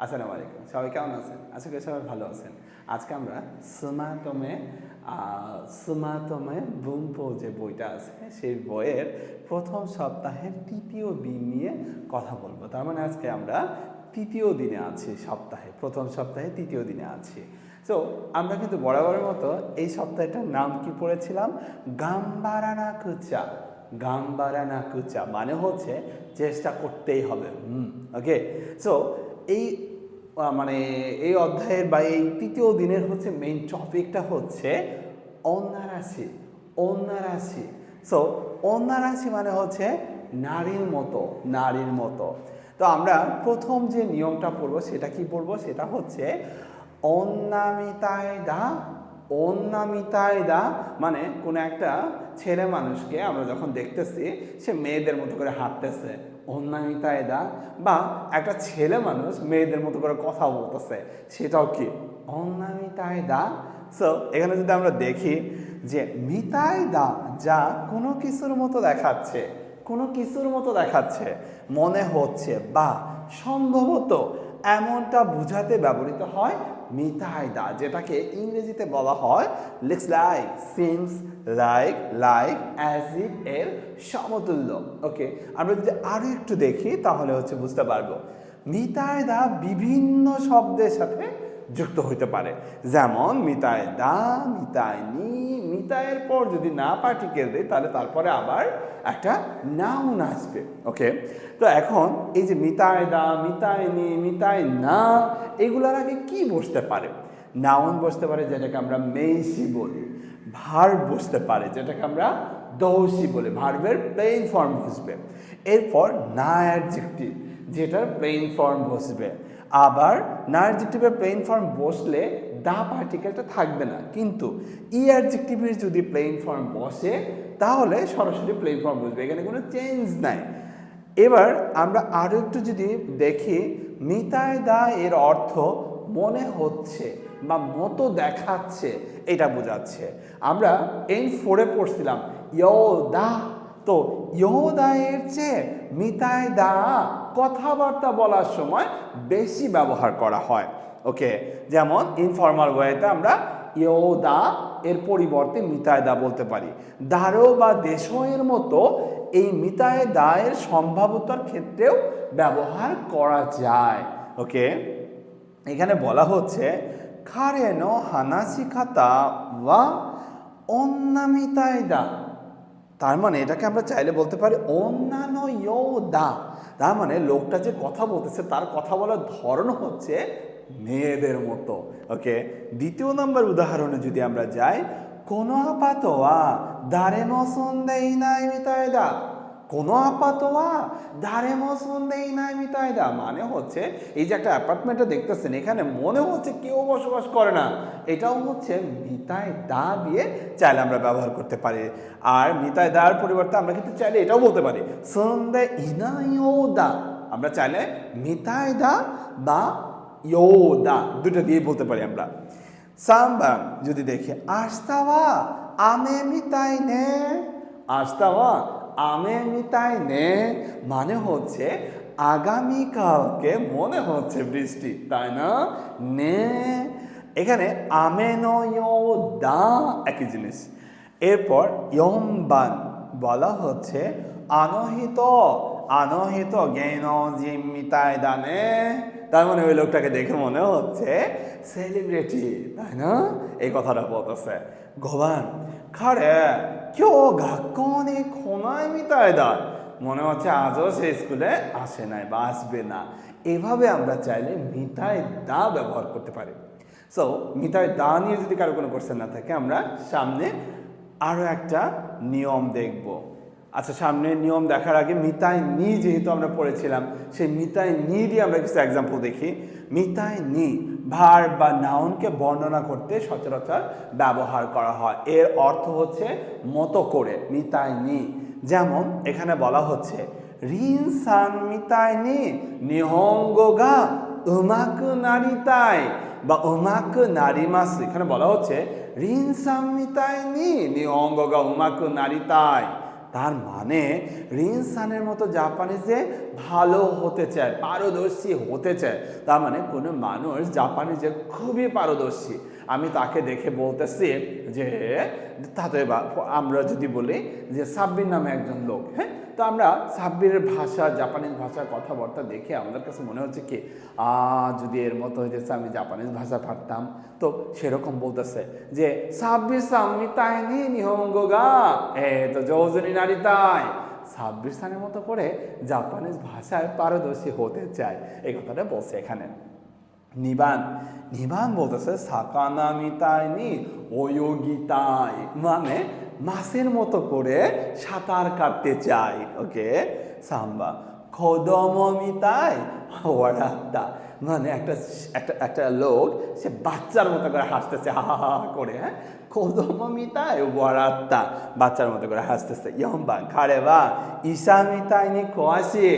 আসসালামু আলাইকুম, সবাই কেমন আছেন? আশা করি সবাই ভালো আছেন। আজকে আমরা সুমাতমে বুমপো যে বইটা আছে সেই বইয়ের প্রথম সপ্তাহের তৃতীয় দিন নিয়ে কথা বলবো। তার মানে আজকে আমরা তৃতীয় দিনে আছি, প্রথম সপ্তাহে তৃতীয় দিনে আছি। সো আমরা কিন্তু বরাবরের মতো এই সপ্তাহটার নাম কি পড়েছিলাম? গাম্বারানাকুচা মানে হচ্ছে চেষ্টা করতেই হবে। ওকে। সো এই মানে এই অধ্যায়ের বা এই তৃতীয় দিনের হচ্ছে মেইন টপিকটা হচ্ছে অন্নারাশি। অন্নারাশি সো অন্নারাশি মানে হচ্ছে নারীর মতো। তো আমরা প্রথম যে নিয়মটা পড়বো সেটা কি পড়বো? সেটা হচ্ছে অন্নামিতায়দা মানে কোনো একটা ছেলে মানুষকে আমরা যখন দেখতেছি সে মেয়েদের মতো করে হাঁটতেছে, অন্নামিতায়দা, বা একটা ছেলে মানুষ মেয়েদের মতো করে কথা বলতেছে, সেটাও কি অন্নামিতায়দা। সো এখানে যদি আমরা দেখি যে মিতায়দা যা কোনো কিছুর মতো দেখাচ্ছে মনে হচ্ছে বা সম্ভবত এমনটা বোঝাতে ব্যবহৃত হয় মিতায়দা, যেটাকে ইংরেজিতে বলা হয় looks like, seems like, as if এর সমতুল্য। ওকে, আমরা যদি আরো একটু দেখি তাহলে হচ্ছে বুঝতে পারবো মিতায়দা বিভিন্ন শব্দের সাথে যুক্ত হইতে পারে। যেমন মিতায়দা, মিতায়নি, মিতায়ের পর যদি না পার্টিকেল দেয় তাহলে তারপরে আবার একটা নাউন আসবে। ওকে, তো এখন এই যে মিতায়দা, মিতায়নি, মিতায়না, এগুলোর আগে কি বসতে পারে? নাউন বসতে পারে, যেটাকে আমরা মেইসি বলি। ভার্ব বসতে পারে, যেটাকে আমরা দোষী বলি, ভার্বের প্লেইন ফর্ম বসবে। এরপর না অ্যাডজেক্টিভ, যেটার প্লেইন ফর্ম বসবে। আবার না অ্যাডজেক্টিভের প্লেইন ফর্ম বসলে দা পার্টিকেলটা থাকবে না, কিন্তু ই অ্যাডজেক্টিভের যদি প্লেইন ফর্ম বসে তাহলে সরাসরি প্লেইন ফর্ম বসবে, এখানে কোনো চেঞ্জ নাই। এবার আমরা আরো একটু যদি দেখি, মিতায়দা এর অর্থ মনে হচ্ছে বা মতো দেখাচ্ছে, এটা বোঝাচ্ছে। আমরা N4 পড়ছিলাম ইয়োদা, তো ইয়োদা এর চেয়ে মিতায়দা কথাবার্তা বলার সময় বেশি ব্যবহার করা হয়। ওকে, যেমন ইনফর্মাল ওয়েতে আমরা ইয়োদা এর পরিবর্তে মিতায়দা বলতে পারি। দারো বা দেশো এর মতো এই মিতায়দা এর সম্ভাব্যতার ক্ষেত্রেও ব্যবহার করা যায়। ওকে, এখানে বলা হচ্ছে কারেনো হানাশিকাতা ওয়া অন্নামিতায়দা, তার মানে এটাকে আমরা চাইলে বলতে পারি অন্যান্য ইয়োদা। তার মানে লোকটা যে কথা বলতেছে তার কথা বলার ধরন হচ্ছে মেয়েদের মতো। ওকে, দ্বিতীয় নম্বর উদাহরণে যদি আমরা যাই, কোনো আপাতোয়া দারেমো সন্দেই নাই মিতায়দা, কোনো আপাতোয়া দারেমো সন্দেই নাই মিতায়দা মানে হচ্ছে এই যে একটা অ্যাপার্টমেন্টে দেখতেছেন, এখানে মনে হচ্ছে কেউ বসবাস করে না, এটাও হচ্ছে মিতায়দা দিয়ে চাইলে আমরা ব্যবহার করতে পারি। আর মিতায়দার পরিবর্তে আমরা কিন্তু চাইলে এটাও বলতে পারি সন্দেই ইনায়োদা, আমরা চাইলে মিতায়দা বা ইয়োদা দুটো দিয়ে বলতে পারি আমরা। সাম্বান যদি দেখি আস্তাওয়া আমে মিতাই নে, আস্তাওয়া আমে মিতাই নে মানে হচ্ছে আগামীকালকে মনে হচ্ছে বৃষ্টি, তাই না? নে এখানে আমে নয়োদা একই জিনিস। এরপর ইয়ম্বান বলা হচ্ছে আনহিত, আনহিত জ্ঞান জিম্মিতায় দানে, তার মানে ওই লোকটাকে দেখে মনে হচ্ছে সেলিব্রিটি, তাই না? এই কথাটা বলতেছে। গোবান খারে কেউ গাক্কনে খোনায় মিতায় দা, মনে হচ্ছে আজও সে স্কুলে আসে নাই বা আসবে না। এভাবে আমরা চাইলে মিতায় দা ব্যবহার করতে পারি। সো মিতায় দা নিয়ে যদি কারো কোনো কোশ্চেন না থাকে, আমরা সামনে আরও একটা নিয়ম দেখব। আচ্ছা, সামনের নিয়ম দেখার আগে মিতাই নি যেহেতু আমরা পড়েছিলাম, সেই মিতাই নি দিয়ে আমরা কিছু এক্সাম্পল দেখি। মিতাই নি ভার্ব বা নাউনকে বর্ণনা করতে সচরাচর ব্যবহার করা হয়। এর অর্থ হচ্ছে মতো করে, মিতাই নি। যেমন এখানে বলা হচ্ছে রিন সান মিতাই নি নিহঙ্গো গা উমাকু নারিতাই বা উমাকু নারিমাসু, এখানে বলা হচ্ছে রিন সান মিতাই নি নিহঙ্গো গা উমাকু নারিতাই, তার মানে রিনসানের মতো জাপানিজে ভালো হতে চায়, পারদর্শী হতে চায়। তার মানে কোনো মানুষ জাপানিজে খুবই পারদর্শী, আমি তাকে দেখে বলতেছি যে তাতে আমরা যদি বলি যে সাব্বির নামে একজন লোক, হ্যাঁ, তো আমরা সাব্বিরের ভাষা, জাপানিজ ভাষার কথাবার্তা দেখে আমাদের কাছে মনে হচ্ছে কি যদি এর মতো হয়েছে আমি জাপানিজ ভাষা পারতাম। তো সেরকম বলতেছে যে সাব্বির সাম্মি তাই নি নিহঙ্গো গা তো যৌজনী নারী তাই, সাব্বির সানের মতো করে জাপানিজ ভাষায় পারদর্শী হতে চায়, এই কথাটা বলছে এখানে। নিবান বলতেছে সাকানা মিতাই নি ওয়োগিতাই, মানে মাছের মতো করে সাঁতার কাটতে চাই। ওকে, সাম্বা খোদমো মিতাই ওয়ারাত্তা, মানে একটা একটা একটা লোক সে বাচ্চার মতো করে হাসতেছে, হা হা হা করে, হ্যাঁ, খোদমো মিতাই ওয়ারাত্তা, বাচ্চার মতো করে হাসতেছে। ইয়ম্বা খারেবা ঈশা মিতাই নি খোয়াশি,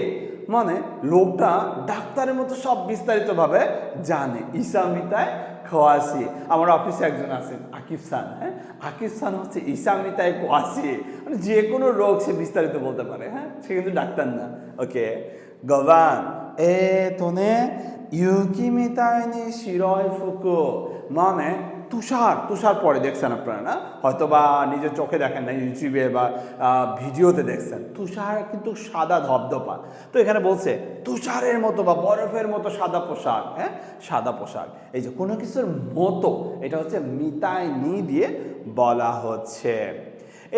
মানে লোকটা ডাক্তারের মতো সব বিস্তারিতভাবে জানে। ইসামিতায় খোয়াশি, আমার অফিসে একজন আছেন আকিব খান, হ্যাঁ, আকিব খান হচ্ছে ইসামিতায় খোয়াশি, মানে যে কোনো রোগ সে বিস্তারিত বলতে পারে, হ্যাঁ, সে কিন্তু ডাক্তার না। ওকে, গবান তোনে ইউকিমিতায় নি শিরয় ফুকু, মানে তুষার পরে দেখছেন আপনারা না, হয়তো বা নিজের চোখে দেখেন না, ইউটিউবে বা ভিডিওতে দেখছেন, তুষার কিন্তু সাদা ধবধপা। তো এখানে বলছে তুষারের মতো বা বরফের মতো সাদা পোশাক, হ্যাঁ, সাদা পোশাক, এই যে কোনো কিছুর মতো, এটা হচ্ছে মিতাই নি দিয়ে বলা হচ্ছে।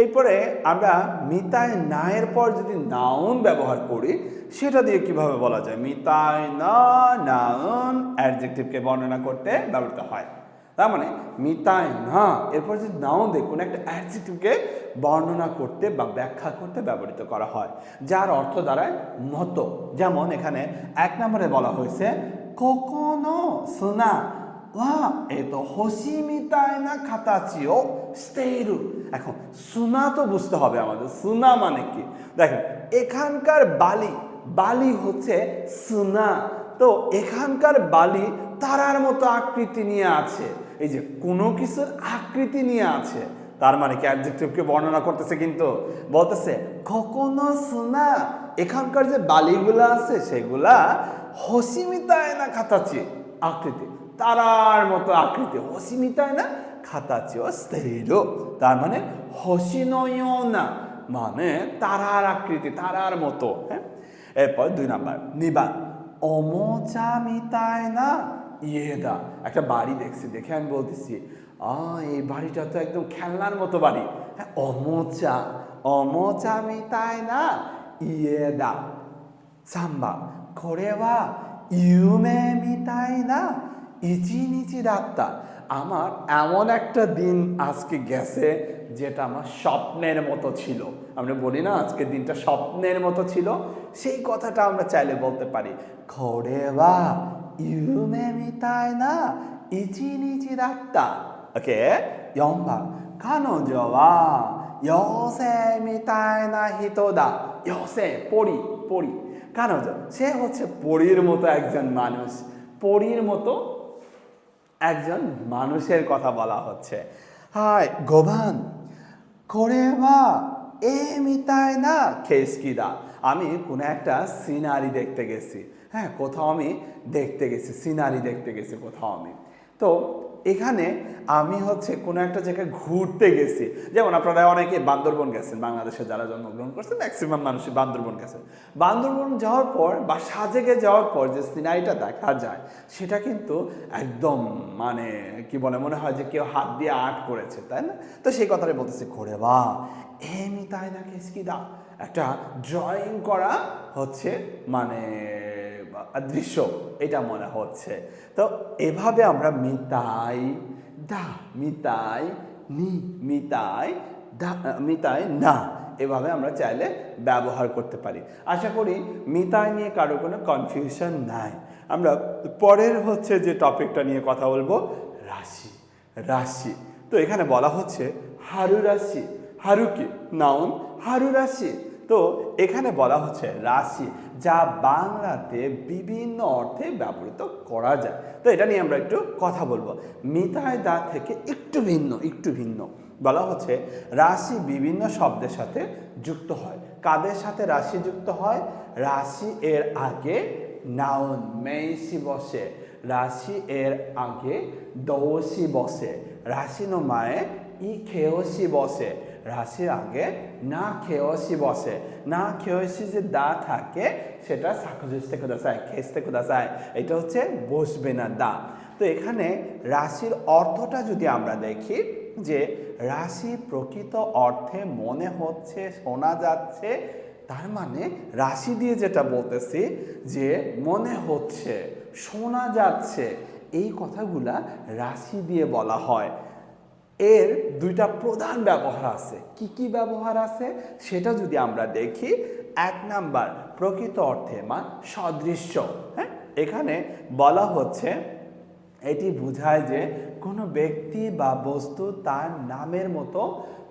এরপরে আমরা মিতাই না এর পর যদি নাউন ব্যবহার করি, সেটা দিয়ে কিভাবে বলা যায়? মিতাই না নাউন অ্যাডজেক্টিভকে বর্ণনা করতে ব্যবহৃত হয়। তার মানে মিতাই না এরপর যদি নাউন দিয়ে কোনো একটা অ্যাডজেক্টিভকে বর্ণনা করতে বা ব্যাখ্যা করতে ব্যবহৃত করা হয়, যার অর্থ দাঁড়ায় মতো। যেমন এখানে 1 নম্বরে বলা হয়েছে কোকোনো সুনা ওয়া হোসি মিতাই না কাতাচিও স্টেইরু। এখন সুনা তো বুঝতে হবে আমাদের, সুনা মানে কি? দেখেন এখানকার বালি হচ্ছে সুনা, তো এখানকার বালি তারার মতো আকৃতি নিয়ে আছে, এই যে কোনো কিছুর আকৃতি নিয়ে আছে, তার মানে কি অ্যাডজেক্টিভকে বর্ণনা করতেছে, কিন্তু বলতেছে কখনো সুনা, এখানকার যে বালিগুলো আছে সেগুলা হসিমিতায় না খাতাচি, আকৃতি তারার মতো আকৃতি, হসিমিতায় না খাতাচি ও স্থিরো, তার মানে হসিনয় না, মানে তারার আকৃতি, তারার মতো, হ্যাঁ। এরপর 2 নাম্বার নিবান অমোচা মিতায় না ইয়েদা, একটা বাড়ি দেখছি, দেখে আমি বলতেছি এই বাড়িটা তো একদম খেলনার মতো বাড়ি, হ্যাঁ, অমোচা মিতায় না ইয়েদা। সাম্বা কোরেওয়া ইউমে মিতাই না ইচিনিচি দাত্তা, আমার এমন একটা দিন আজকে গেছে যেটা আমার স্বপ্নের মতো ছিল। আমরা বলি না আজকের দিনটা স্বপ্নের মতো ছিল, সেই কথাটা আমরা চাইলে বলতে পারি কোরেওয়া ইউমে মিতাই না ইচিনিচি দাত্তা। ওকে, ইয়ম্বা কানোজো ওয়া ইয়োসে মিতাই না হিতো দা, ইয়োসে পরি, কানোজো সে হচ্ছে পরীর মতো একজন মানুষ, পরীর মতো একজন মানুষের কথা বলা হচ্ছে। হাই গোভান কোরেওয়া এ মিতাই না খেসকিদা, আমি কোনো একটা সিনারি দেখতে গেছি, হ্যাঁ, কোথাও আমি দেখতে গেছি, সিনারি দেখতে গেছি কোথাও আমি। তো এখানে আমি হচ্ছে কোনো একটা জায়গায় ঘুরতে গেছি, যেমন আপনারা অনেকে বান্দরবন গেছেন, বাংলাদেশে যারা জন্মগ্রহণ করছেন ম্যাক্সিমাম মানুষই বান্দরবন গেছেন। বান্দরবন যাওয়ার পর বা সাজেকে যাওয়ার পর যে সিনারিটা দেখা যায় সেটা কিন্তু একদম মানে কি বলে, মনে হয় যে কেউ হাত দিয়ে আর্ট করেছে, তাই না? তো সেই কথাটাই বলতেছে করে বা এমনি তাই না কেসকিদা, একটা ড্রয়িং করা হচ্ছে মানে দৃশ্য, এটা মনে হচ্ছে। তো এভাবে আমরা মিতাই না এভাবে আমরা চাইলে ব্যবহার করতে পারি। আশা করি মিতাই নিয়ে কারো কোনো কনফিউশন নাই। আমরা পরের হচ্ছে যে টপিকটা নিয়ে কথা বলবো, রাশি। তো এখানে বলা হচ্ছে হারু রাশি, হারুকি নাউন, হারু রাশি। তো এখানে বলা হচ্ছে রাশি, যা বাংলাতে বিভিন্ন অর্থে ব্যবহৃত করা যায়। তো এটা নিয়ে আমরা একটু কথা বলবো। মিতাই দা থেকে একটু ভিন্ন। বলা হচ্ছে রাশি বিভিন্ন শব্দের সাথে যুক্ত হয়। কাদের সাথে রাশি যুক্ত হয়? রাশি এর আগে নাউন মেইসি বসে, রাশি এর আগে দোষী বসে, রাশি নো মায়ে ই খেয়সি বসে, রাশির আগে না খেয়সি বসে। না খেয়সি যে দা থাকে সেটা সাকুজুস্তে কুদাসাই, খেস্তে কুদাসাই, এটা হচ্ছে বসবে না দা। তো এখানে রাশির অর্থটা যদি আমরা দেখি যে রাশি প্রকৃত অর্থে মনে হচ্ছে, শোনা যাচ্ছে, তার মানে রাশি দিয়ে যেটা বলতেছি যে মনে হচ্ছে, শোনা যাচ্ছে, এই কথাগুলা রাশি দিয়ে বলা হয়। এর দুইটা প্রধান ব্যবহার আছে। কি কি ব্যবহার আছে সেটা যদি আমরা দেখি, 1 নাম্বার প্রকৃত অর্থে সদৃশ্য। হ্যাঁ, এখানে বলা হচ্ছে এটি বোঝায় যে কোনো ব্যক্তি বা বস্তু তার নামের মতো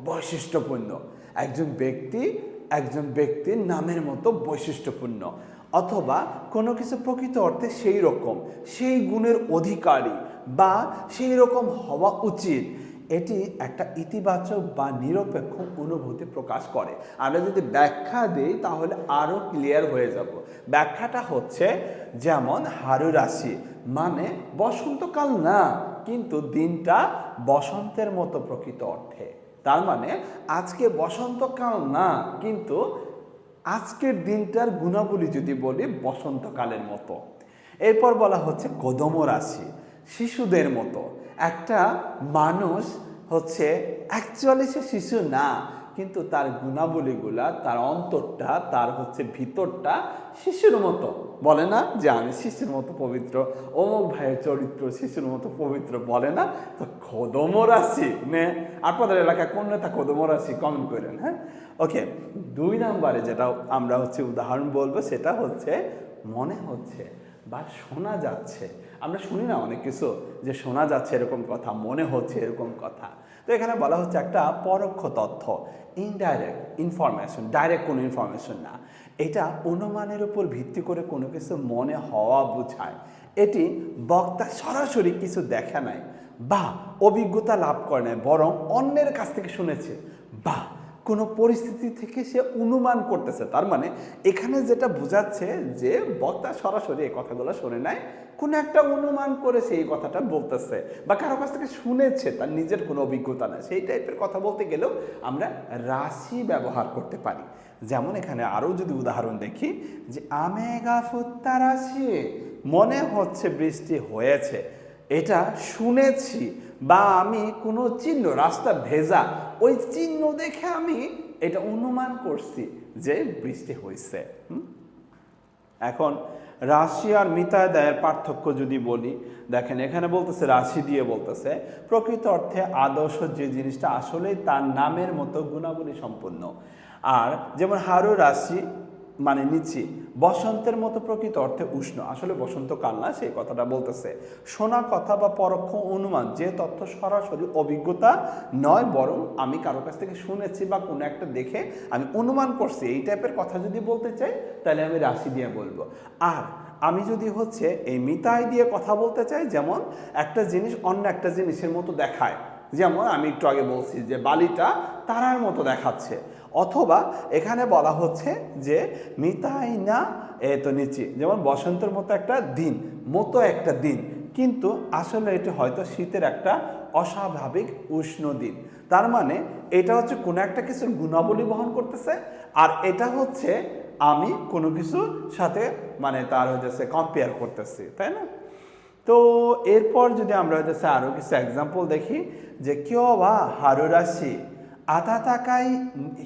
বৈশিষ্ট্যপূর্ণ। একজন ব্যক্তির নামের মতো বৈশিষ্ট্যপূর্ণ, অথবা কোনো কিছু প্রকৃত অর্থে সেই রকম, সেই গুণের অধিকারী বা সেই রকম হওয়া উচিত। এটি একটা ইতিবাচক বা নিরপেক্ষ অনুভূতি প্রকাশ করে। আমরা যদি ব্যাখ্যা দিই তাহলে আরও ক্লিয়ার হয়ে যাব। ব্যাখ্যাটা হচ্ছে যেমন হারু রাশি মানে বসন্তকাল না, কিন্তু দিনটা বসন্তের মতো প্রকৃত অর্থে। তার মানে আজকে বসন্তকাল না, কিন্তু আজকের দিনটার গুণাবলী যদি বলি বসন্তকালের মতো। এরপর বলা হচ্ছে কদম রাশি, শিশুদের মতো। একটা মানুষ হচ্ছে অ্যাকচুয়ালি সে শিশু না, কিন্তু তার গুণাবলীগুলা, তার অন্তরটা, তার হচ্ছে ভিতরটা শিশুর মতো। বলে না যে আমি শিশুর মতো পবিত্র, অমুক ভাইয়ের চরিত্র শিশুর মতো পবিত্র, বলে না? তো কদম রাশি নে, আপনাদের এলাকায় কোন নেতা কদম রাশি কমেন্ট করেন। হ্যাঁ, ওকে। 2 নাম্বারে যেটা আমরা হচ্ছে উদাহরণ বলবো সেটা হচ্ছে মনে হচ্ছে বা শোনা যাচ্ছে। আমরা শুনি না অনেক কিছু যে শোনা যাচ্ছে এরকম কথা, মনে হচ্ছে এরকম কথা। তো এখানে বলা হচ্ছে একটা পরোক্ষ তথ্য, ইনডাইরেক্ট ইনফরমেশন, ডাইরেক্ট কোনো ইনফরমেশন না। এটা অনুমানের উপর ভিত্তি করে কোনো কিছু মনে হওয়া বোঝায়। এটি বক্তা সরাসরি কিছু দেখে নাই বা অভিজ্ঞতা লাভ করে নাই, বরং অন্যের কাছ থেকে শুনেছে বা কোনো পরিস্থিতি থেকে সে অনুমান করতেছে। তার মানে এখানে যেটা বোঝাচ্ছে যে বক্তা সরাসরি এই কথাগুলো শোনে নাই, কোনো একটা অনুমান করে সেই কথাটা বলতেছে বা কারো কাছ থেকে শুনেছে, তার নিজের কোনো অভিজ্ঞতা নেই। সেই টাইপের কথা বলতে গেলেও আমরা রাশি ব্যবহার করতে পারি। যেমন এখানে আরও যদি উদাহরণ দেখি যে আমেগা ফুত্তা রাশি, মনে হচ্ছে বৃষ্টি হয়েছে, এটা শুনেছি বা আমি কোনো চিহ্ন, রাস্তা ভেজা, ওই চিহ্ন দেখে আমি এটা অনুমান করছি যে বৃষ্টি হয়েছে। এখন রাশি আর মিতায় দায়ের পার্থক্য যদি বলি, দেখেন এখানে বলতেছে রাশি দিয়ে বলতেছে প্রকৃত অর্থে আদর্শ যে জিনিসটা আসলেই তার নামের মতো গুণাবলী সম্পন্ন। আর যেমন হারু রাশি মানে নিচি, বসন্তের মতো প্রকৃত অর্থে উষ্ণ, আসলে বসন্তকাল না সেই কথাটা বলতেছে। শোনা কথা বা পরোক্ষ অনুমান, যে তথ্য সরাসরি অভিজ্ঞতা নয়, বরং আমি কারো কাছ থেকে শুনেছি বা কোনো একটা দেখে আমি অনুমান করছি, এই টাইপের কথা যদি বলতে চাই তাহলে আমি রাশি দিয়ে বলবো। আর আমি যদি হচ্ছে এই মিতাই দিয়ে কথা বলতে চাই, যেমন একটা জিনিস অন্য একটা জিনিসের মতো দেখায়, যেমন আমি একটু আগে বলছি যে বালিটা তারার মতো দেখাচ্ছে, অথবা এখানে বলা হচ্ছে যে মিতাই না তো নিচি, যেমন বসন্তের মতো একটা দিন, কিন্তু আসলে এটি হয়তো শীতের একটা অস্বাভাবিক উষ্ণ দিন। তার মানে এটা হচ্ছে কোনো একটা কিছুর গুণাবলী বহন করতেছে, আর এটা হচ্ছে আমি কোনো কিছুর সাথে মানে তার হচ্ছে কম্পেয়ার করতেছি, তাই না? তো এরপর যদি আমরা হচ্ছে আরও কিছু এক্সাম্পল দেখি যে কেউ বা হারু রাশি আতাতাকাই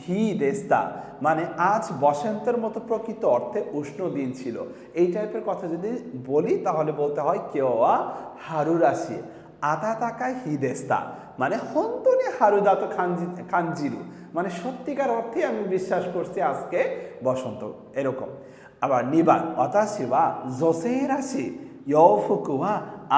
হি দেস্তা, মানে আজ বসন্তের মতো প্রকৃত অর্থে উষ্ণ দিন ছিল। এই টাইপের কথা যদি বলি তাহলে বলতে হয় কেউ বা হারু রাশি আতাতাকাই হি দেস্তা, মানে হন্তনে হারুদাতো খানজিরু, মানে সত্যিকার অর্থে আমি বিশ্বাস করছি আজকে বসন্ত, এরকম। আবার নিবার অতাশিবা জোসেই রাশি ইয়ফুকুয়া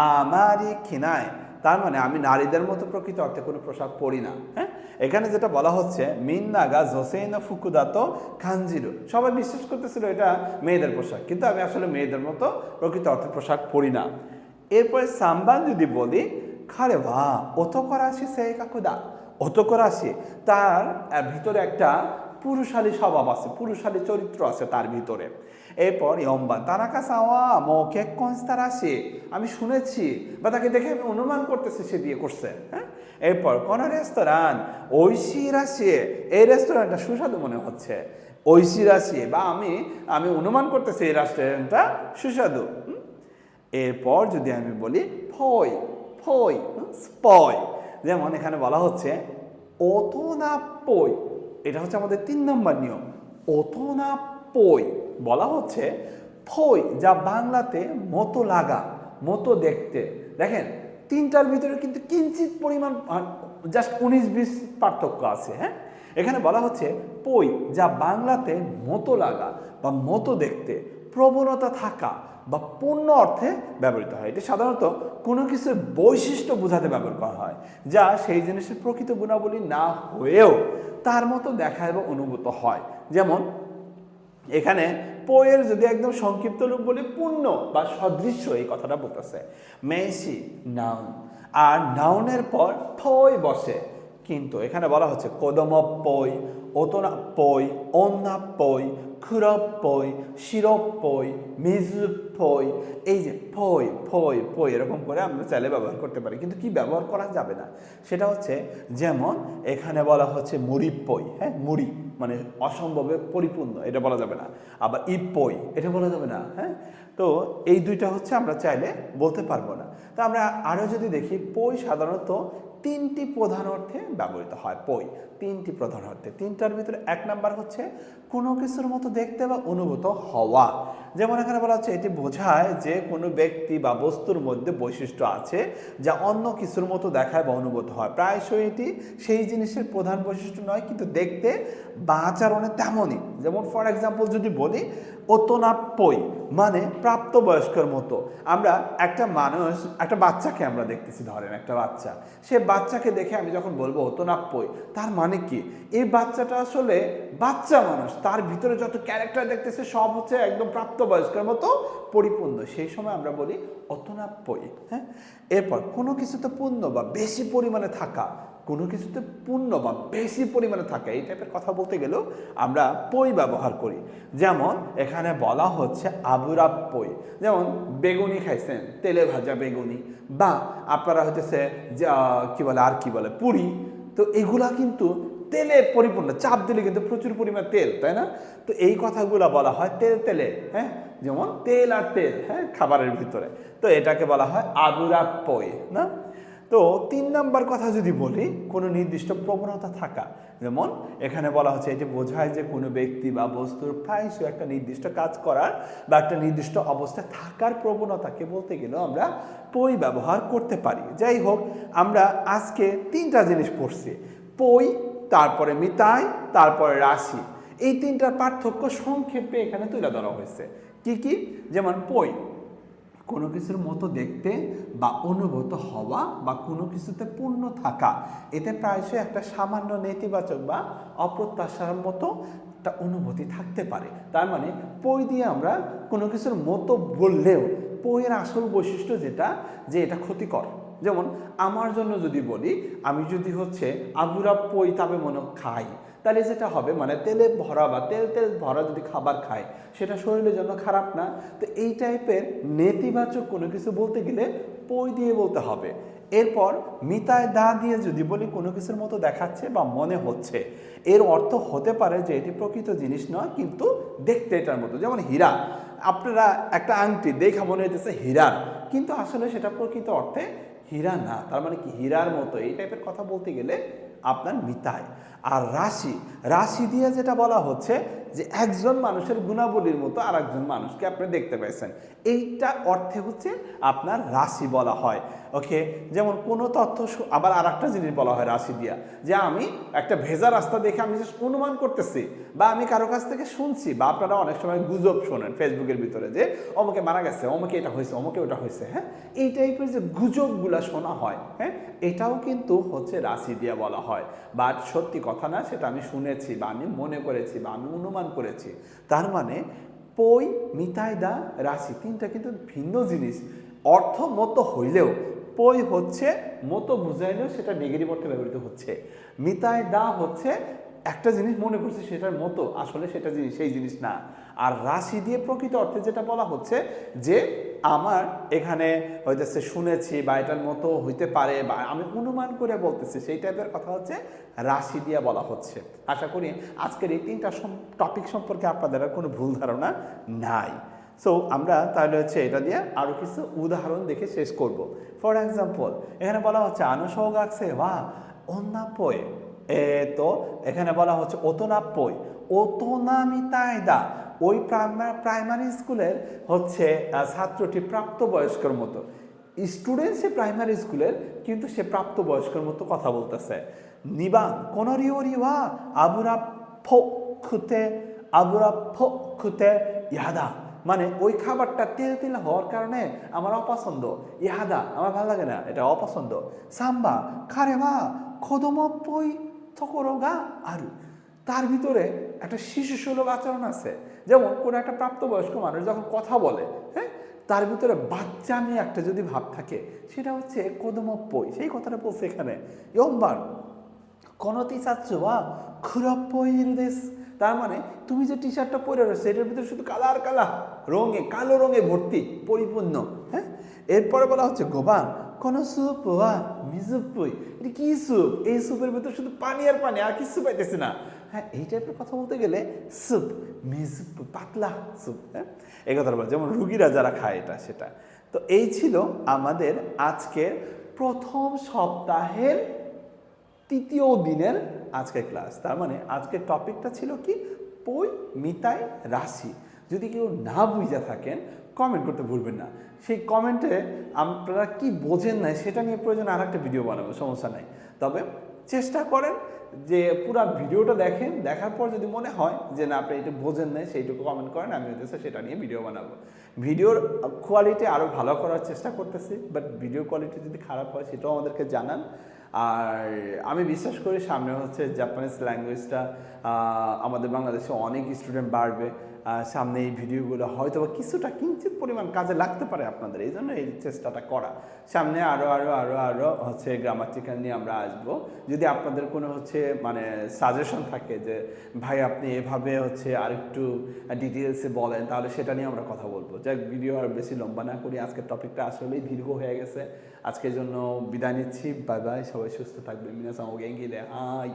আমারি খিনায়, তার মানে আমি নারীদের মতো প্রকৃত অর্থে কোনো পোশাক পরি না। হ্যাঁ, এখানে যেটা বলা হচ্ছে মিন্নাগা জোসেইনা ফুকুদাতো খানজিরু, সবাই বিশ্বাস করতেছিল এটা মেয়েদের পোশাক, কিন্তু আমি আসলে মেয়েদের মতো প্রকৃত অর্থে পোশাক পরি না। এরপরে সাম্বান যদি বলি খারে বা ওতো করাশি সেই কাকুদা, অতক রাশি তার ভিতরে একটা পুরুষালী স্বভাব আছে, পুরুষালী চরিত্র আছে তার ভিতরে। এরপর ইয়ম্বা তারাকা সাওয়া মৌকে কনস্তার আসে, আমি শুনেছি বা তাকে দেখে আমি অনুমান করতেছি সে বিয়ে করছে। হ্যাঁ, এরপর কোন রেস্তোরাঁ ঐশী রাশি, এই রেস্তোরাঁটা সুস্বাদু মনে হচ্ছে। ঐশী রাশি বা আমি অনুমান করতেছি এই রেস্টুরেন্টটা সুস্বাদু। এরপর যদি আমি বলি ফই, ফই স্পয়, যেমন এখানে বলা হচ্ছে অতনাপ্পই, এটা হচ্ছে আমাদের 3 নম্বর নিয়ম। অতনাপ্পই বলা হচ্ছে ফই, যা বাংলাতে মতো লাগা, মতো দেখতে। দেখেন তিনটার ভিতরে কিন্তু কিঞ্চিত পরিমাণ জাস্ট 19-20 পার্থক্য আছে। হ্যাঁ, এখানে বলা হচ্ছে পই, যা বাংলাতে মতো লাগা বা মতো দেখতে, প্রবণতা থাকা বা পূর্ণ অর্থে ব্যবহৃত হয়। এটি সাধারণত কোনো কিছুর বৈশিষ্ট্য বোঝাতে ব্যবহার করা হয়, যা সেই জিনিসের প্রকৃত গুণাবলী না হয়েও তার মতো দেখা এবং অনুভূত হয়। যেমন এখানে পোয়ের যদি একদম সংক্ষিপ্ত রূপ বলি পূর্ণ বা সদৃশ্য, এই কথাটা বলতেছে। মেসি নাউন, আর নাউনের পর ফই বসে। কিন্তু এখানে বলা হচ্ছে কদমপ্পই, ওতনাপ্পই, অন্নাপ্পই, খুরপ্পই, শিরপ্পই, মিজুপ্পই। এই যে ফই ফই ফই এরকম করে আমরা চাইলে ব্যবহার করতে পারি, কিন্তু কি ব্যবহার করা যাবে না সেটা হচ্ছে, যেমন এখানে বলা হচ্ছে মুড়িপ্পই, হ্যাঁ মুড়ি মানে অসম্ভবে পরিপূর্ণ, এটা বলা যাবে না। আবার ইপ্পই, এটা বলা যাবে না। হ্যাঁ, তো এই দুইটা হচ্ছে আমরা চাইলে বলতে পারবো না। তো আমরা আরও যদি দেখি, পই সাধারণত 3টি প্রধান অর্থে ব্যবহৃত হয়। পই 3টি প্রধান অর্থে, 3টার ভিতরে 1 নাম্বার হচ্ছে কোনো কিছুর মতো দেখতে বা অনুভূত হওয়া। যেমন এখানে বলা হচ্ছে এটি বোঝায় যে কোনো ব্যক্তি বা বস্তুর মধ্যে বৈশিষ্ট্য আছে যা অন্য কিছুর মতো দেখায় বা অনুভূত হয়। প্রায়শই এটি সেই জিনিসের প্রধান বৈশিষ্ট্য নয়, কিন্তু দেখতে বা আচরণে তেমনই। যেমন ফর এক্সাম্পল যদি বলি অতনাপ্পই মানে প্রাপ্তবয়স্কর মতো। আমরা একটা মানুষ, একটা বাচ্চাকে আমরা দেখতেছি, ধরেন একটা বাচ্চা, সে বাচ্চাকে দেখে আমি যখন বলবো অতনাপ্পই, তার মানে কি এই বাচ্চাটা আসলে বাচ্চা মানুষ, তার ভিতরে যত ক্যারেক্টার দেখতেছে সব হচ্ছে একদম প্রাপ্তবয়স্কের মতো পরিপূর্ণ, সেই সময় আমরা বলি অতনাপ্পই। হ্যাঁ, এরপর কোনো কিছুতে পূর্ণ বা বেশি পরিমাণে থাকা, কোনো কিছুতে পূর্ণ বা বেশি পরিমাণে থাকা, এই টাইপের কথা বলতে গেলেও আমরা পই ব্যবহার করি। যেমন এখানে বলা হচ্ছে আবুরাপ্পই, যেমন বেগুনি খাইছেন, তেলে ভাজা বেগুনি, বা আপনারা হইতেছে কি বলে আর কি বলে পুরি। তো এগুলা কিন্তু তেলে পরিপূর্ণ, চাপ দিলে কিন্তু প্রচুর পরিমাণ তেল, তাই না? তো এই কথাগুলো বলা হয় তেল তেলে। হ্যাঁ, যেমন তেল আর তেল, হ্যাঁ খাবারের ভিতরে, তো এটাকে বলা হয় আবুরাপ্পই না। তো 3 নাম্বার কথা যদি বলি, কোনো নির্দিষ্ট প্রবণতা থাকা, যেমন এখানে বলা হচ্ছে এটি বোঝায় যে কোনো ব্যক্তি বা বস্তুর প্রায়শই একটা নির্দিষ্ট কাজ করার বা একটা নির্দিষ্ট অবস্থায় থাকার প্রবণতাকে বলতে গেলেও আমরা পই ব্যবহার করতে পারি। যাই হোক, আমরা আজকে 3টা জিনিস পড়ছি, পই, তারপরে মিতাই, তারপরে রাশি। এই 3টার পার্থক্য সংক্ষেপে এখানে তুলে ধরা হয়েছে। কি কি? যেমন পই কোনো কিছুর মতো দেখতে বা অনুভূত হওয়া বা কোনো কিছুতে পূর্ণ থাকা, এতে প্রায়শই একটা সামান্য নেতিবাচক বা অপ্রত্যাশার মতো একটা অনুভূতি থাকতে পারে। তার মানে পই দিয়ে আমরা কোনো কিছুর মতো বললেও পইয়ের আসল বৈশিষ্ট্য যেটা, যে এটা ক্ষতিকর। যেমন আমার জন্য যদি বলি, আমি যদি হচ্ছে আবুরা পই তবে মনে খাই, তাহলে যেটা হবে মানে তেলে ভরা বা তেল তেল ভরা যদি খাবার খায় সেটা শরীরের জন্য খারাপ না। তো এই টাইপের নেতিবাচক কোনো কিছু বলতে গেলে পই দিয়ে বলতে হবে। এরপর মিতায় দা দিয়ে যদি বলি কোনো কিছুর মতো দেখাচ্ছে বা মনে হচ্ছে, এর অর্থ হতে পারে যে এটি প্রকৃত জিনিস নয় কিন্তু দেখতে এটার মতো। যেমন হীরা, আপনারা একটা আংটি দেখা মনে হইতেছে হীরার, কিন্তু আসলে সেটা প্রকৃত অর্থে হীরা না, তার মানে কি হীরার মতো, এই টাইপের কথা বলতে গেলে আপনার মিতায়। আর রাশি, রাশি দিয়ে যেটা বলা হচ্ছে যে একজন মানুষের গুণাবলীর মতো আর একজন মানুষকে আপনি দেখতে পাইছেন, এইটা অর্থে হচ্ছে আপনার রাশি বলা হয়। ওকে, যেমন কোনো তথ্য আবার আর একটা জিনিস বলা হয় রাশি দিয়া, যে আমি একটা ভেজা রাস্তা দেখে আমি জাস্ট অনুমান করতেছি বা আমি কারো কাছ থেকে শুনছি, বা আপনারা অনেক সময় গুজব শোনেন ফেসবুকের ভিতরে যে অমুকে মারা গেছে, অমুকে এটা হয়েছে, অমুকে ওটা হয়েছে। হ্যাঁ, এই টাইপের যে গুজবগুলা শোনা হয়, হ্যাঁ এটাও কিন্তু হচ্ছে রাশি দিয়ে বলা হয়। বাট সত্যি কথা না, সেটা আমি শুনেছি বা আমি মনে করেছি বা আমি অনুমান করেছি। তার মানে পই, মিতাই দা, রাশি 3টা কিন্তু ভিন্ন জিনিস, অর্থ মতো হইলেও পই হচ্ছে মতো বুঝাইলেও সেটা নেগেটিভ অর্থে ব্যবহৃত হচ্ছে। মিতায় দা হচ্ছে একটা জিনিস মনে করছে সেটার মতো, আসলে সেটা জিনিস সেই জিনিস না। আর রাশি দিয়ে প্রকৃত অর্থে যেটা বলা হচ্ছে যে আমার এখানে হইতেছে শুনেছি বা এটার মতো হইতে পারে বা আমি অনুমান করে বলতেছি, সেই টাইপের কথা হচ্ছে রাশি দিয়ে বলা হচ্ছে। আশা করি আজকের এই 3টা টপিক সম্পর্কে আপনাদের আর কোনো ভুল ধারণা নাই। সো আমরা তাহলে হচ্ছে এটা দিয়ে আরও কিছু উদাহরণ দেখে শেষ করব। ফর এক্সাম্পল এখানে বলা হচ্ছে আনুষঙ্গাকসে বা অন্যাপয়, তো এখানে বলা হচ্ছে ওতনাপ্পই, ওতনামিতায়দা, ওই প্রাইমারি স্কুলের হচ্ছে ছাত্রটি প্রাপ্তবয়স্কর মতো। স্টুডেন্ট সে প্রাইমারি স্কুলের, কিন্তু সে প্রাপ্তবয়স্কর মতো কথা বলতেছে। নিবান কোনরিওরিওয়া আবুরাফো খুতে, আবুরাফো খুতে ইয়াদা, মানে ওই খাবারটা তেল তেল হওয়ার কারণে আমার অপছন্দ। ইহাদা আমার ভালো লাগে না, এটা অপছন্দ। সাম্বা খারেমা খোদমপই থকরোগা আর, তার ভিতরে একটা শিশু সুলভ আচরণ আছে। যেমন কোনো একটা প্রাপ্তবয়স্ক মানুষ যখন কথা বলে, হ্যাঁ, তার ভিতরে বাচ্চামি একটা যদি ভাব থাকে, সেটা হচ্ছে কদমপই, সেই কথাটা বলছে এখানে। ইয়ম্বার কোনটি চাচ্ছ বা খুরপইর দেশ, তার মানে তুমি যে টি শার্টটা পরে রয়েছে এটার ভিতরে শুধু কালার কালার রঙে, কালো রঙে ভর্তি পরিপূর্ণ। হ্যাঁ, এরপরে বলা হচ্ছে গোবান কোন স্যুপ ওয়া মিজুপুই, এটা কি স্যুপ? এই স্যুপের ভিতরে শুধু পানি আর পানি, আর কিছু পাইতেছি না। হ্যাঁ, এই টাইপের কথা বলতে গেলে স্যুপ মিজুপ, পাতলা স্যুপ। হ্যাঁ, এই কথাটা বলে, যেমন রুগীরা যারা খায় এটা সেটা। তো এই ছিল আমাদের আজকের প্রথম সপ্তাহের 3য় দিনের আজকের ক্লাস। তার মানে আজকের টপিকটা ছিল কি, পই মিতায় রাশি। যদি কেউ না বুঝে থাকেন কমেন্ট করতে ভুলবেন না। সেই কমেন্টে আপনারা কি বোঝেন নাই সেটা নিয়ে প্রয়োজন আর একটা ভিডিও বানাবো, সমস্যা নাই। তবে চেষ্টা করেন যে পুরো ভিডিওটা দেখেন, দেখার পর যদি মনে হয় যে না আপনি এটা বোঝেন নাই, সেইটুকু কমেন্ট করেন, আমি হচ্ছে সেটা নিয়ে ভিডিও বানাবো। ভিডিওর কোয়ালিটি আরও ভালো করার চেষ্টা করতেছি, বাট ভিডিও কোয়ালিটি যদি খারাপ হয় সেটাও আমাদেরকে জানান। আর আমি বিশ্বাস করি সামনে হচ্ছে জাপানিজ ল্যাঙ্গুয়েজটা আমাদের বাংলাদেশে অনেক স্টুডেন্ট বাড়বে। সামনে এই ভিডিওগুলো হয়তো বা কিছুটা কিঞ্চিত পরিমাণ কাজে লাগতে পারে আপনাদের, এই জন্য এই চেষ্টাটা করা। সামনে আরও আরও আরও আরও হচ্ছে গ্রামাটিক্যাল নিয়ে আমরা আসবো। যদি আপনাদের কোনো হচ্ছে মানে সাজেশন থাকে যে ভাই আপনি এভাবে হচ্ছে আরেকটু ডিটেলসে বলেন, তাহলে সেটা নিয়ে আমরা কথা বলবো। যাক, ভিডিও আর বেশি লম্বা না করি, আজকের টপিকটা আসলেই দীর্ঘ হয়ে গেছে। আজকের জন্য বিদায় নিচ্ছি, বাই বাই, সবাই সুস্থ থাকবেন। মিনাসান ও গেঙ্গি দে, হাই।